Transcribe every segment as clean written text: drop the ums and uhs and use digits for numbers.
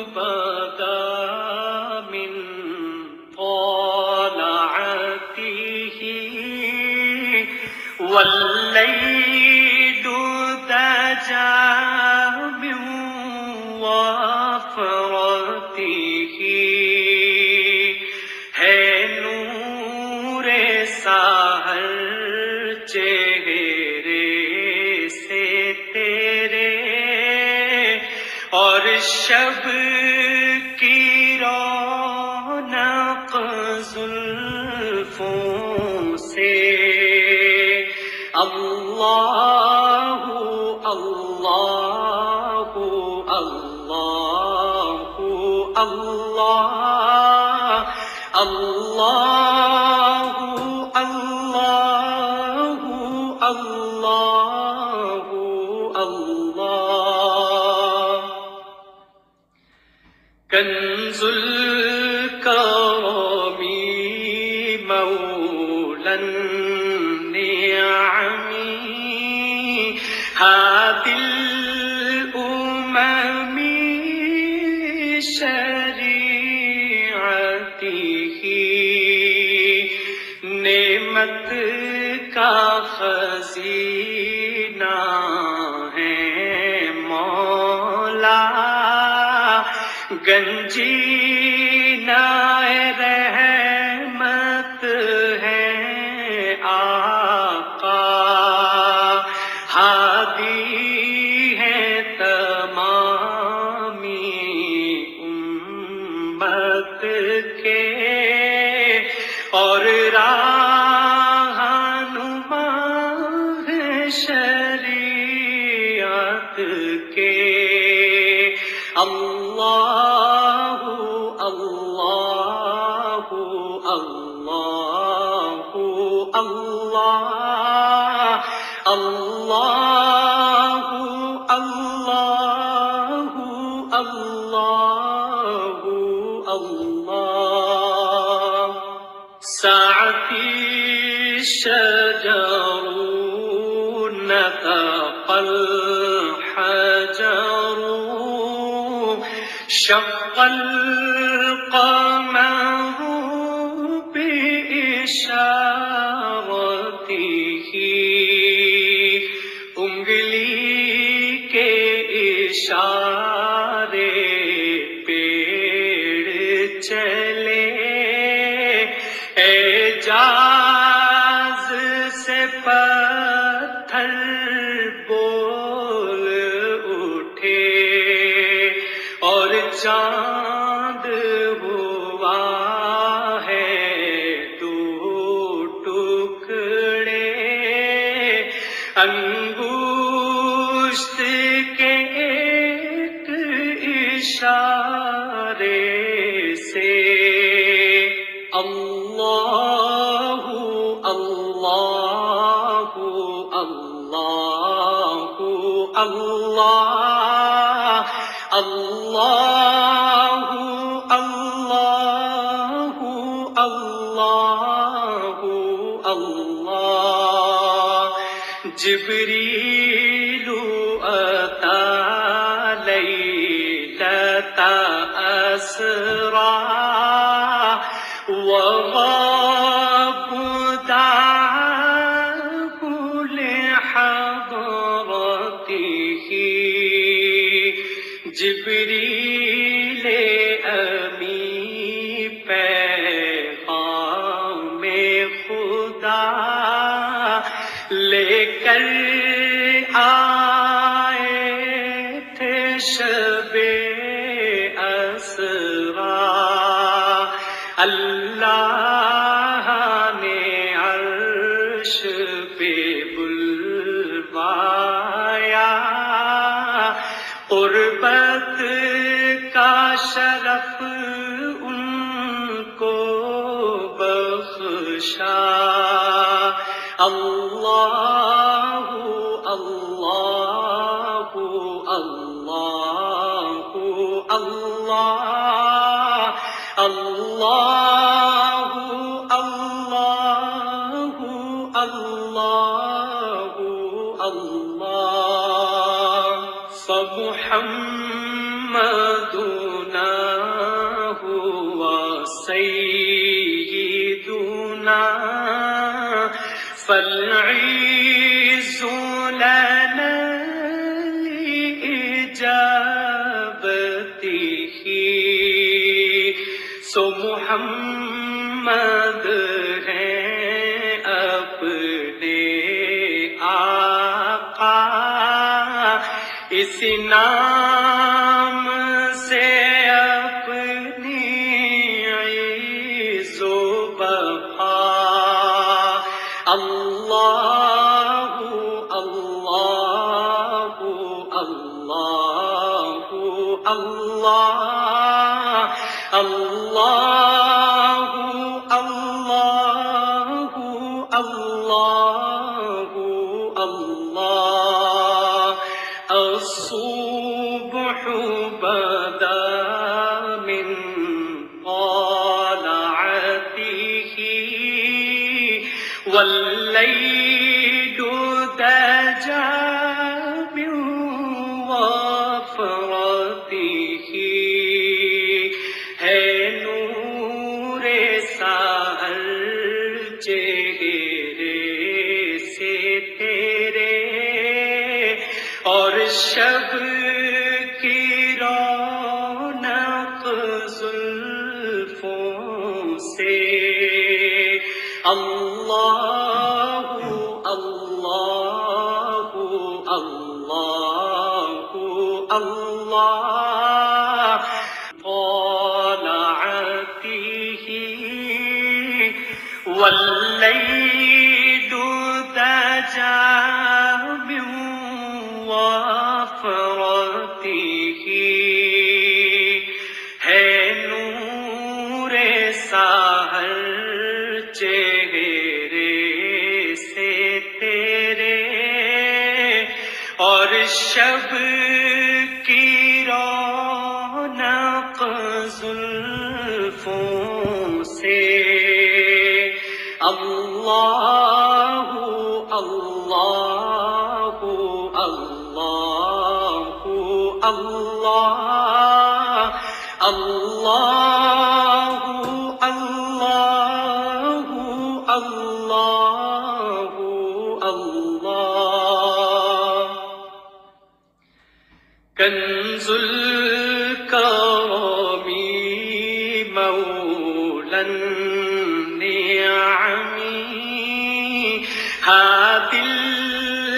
بدا من طلعته والليل دجى من وفرته ہے نور سحر چہرے سے تیرے اور شب کی رونق زلفوں سے اللہ اللہ اللہ اللہ اللہ اللہ اللہ اللہ کنز الکرم مولا النعم هادي الأمم شریعته نعمت کا خزینہ ہے مولا گنجینہ رحمت ہے آقا ہادی ہے تمامی امت کے اور رہنما ہے شریعت کے اللہ اللہ اللہ اللہ اللہ اللہ اللہ اللہ سعتی شجر نطق الحجر شق القمر بإشارته انگلی کے اشارے پیڑ چلے اعجاز سے پتھر بول اٹھے اور چاند ہوا ہے دو ٹکڑے انگشت کے ایک اشارے سے اللہ اللہ اللہ اللہ اللہ اللہ اللہ اللہ جبریل اتی لیلۃ اسریٰ وغاب دعاه لحضرته جبریل امی پیغام خدا لے کر آئے تھے شب اسریٰ اللہ نے عرش پہ بلوایا قربت کا شرف ان کو بخشا اللہ اللہ اللہ اللہ اللہ اللہ اللہ اللہ فمحمد محمدنا هو سيدنا فالعز لنا لإجابته سو محمد ہے اپنے آقا اسی نام سے اپنی عز و بقا اللہ اللہ اللہ اللہ اللہ اللہ اللہ اللہ الصبح بدا من طلعته والليل دجى من وفرته ہے نور سحر چہرے سے تیرے اور شب کی رونق زلفوں سے اللہ اللہ اللہ اللہ طلعته والليل دجى من وفرته ہے نور سحر چہرے سے تیرے اور شب کی رونق زلفوں سے اللہ اللہ اللہ اللہ اللہ اللہ اللہ اللہ کنز الکرم مولا النعم هادي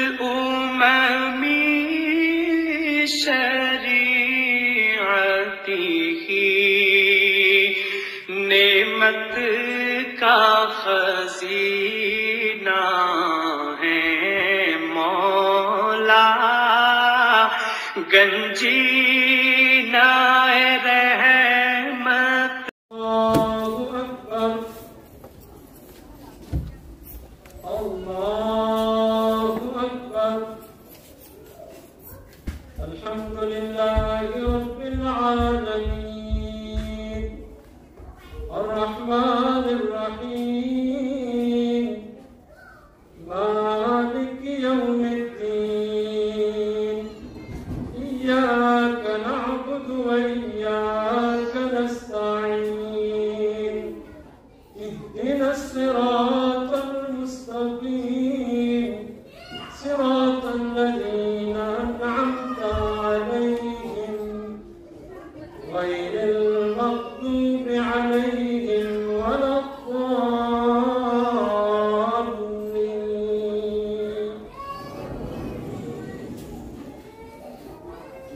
الأمم شریعته نعمت کا خزینہ ہے مولا گنجینہ رحمت اللہ اکبر الحمد للہ رب العالمین الرحمن الرحیم مالک یوم الدین ایاک نعبد و ایاک نستعین اهدنا الصراط المستقيم صراط الذين أنعمت عليهم غير المغضوب عليهم ولا الضالين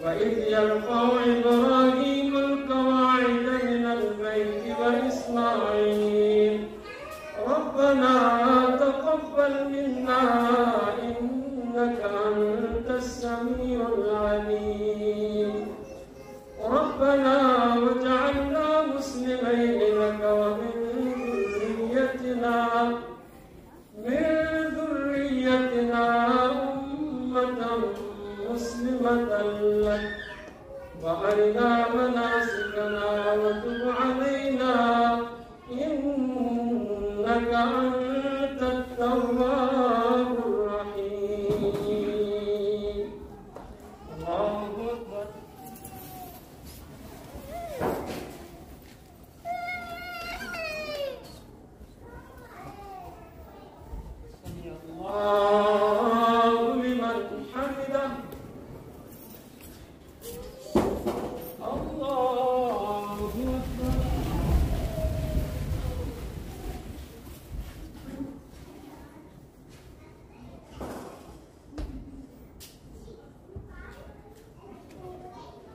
وإذ يرفع إبراهيم القواعد من البيت وإسماعيل ربنا تقبل منا إنك أنت السميع العليم ربنا واجعلنا مسلمين لك ومن ذريتنا أمة مسلمة لك وأرنا مناسكنا وتب علينا إنك أنت التواب الرحيم الله أكبر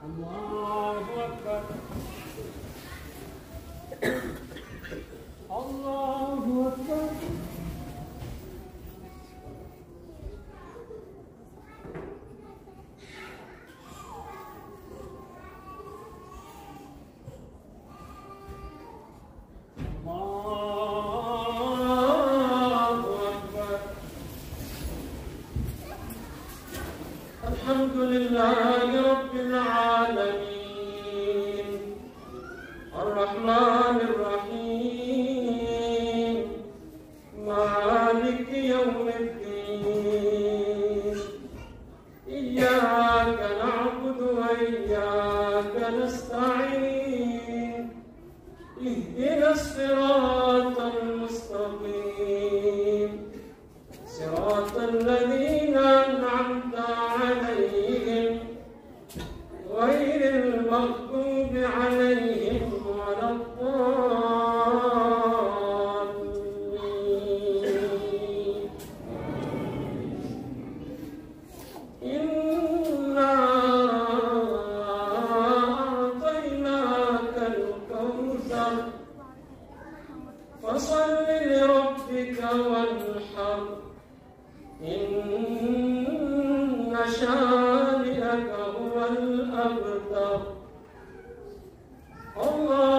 الله أكبر الله أكبر الحمد لله رب العالمين الرحمن الرحيم مالك يوم الدين إياك نعبد وإياك نستعين اهدنا الصراط المستقيم صراط الذين أنعمت عليهم غير المغضوب عليهم ولا الضالين إنا أعطيناك الكوثر فصل لربك وانحر إن شانئك هو الأبتر الله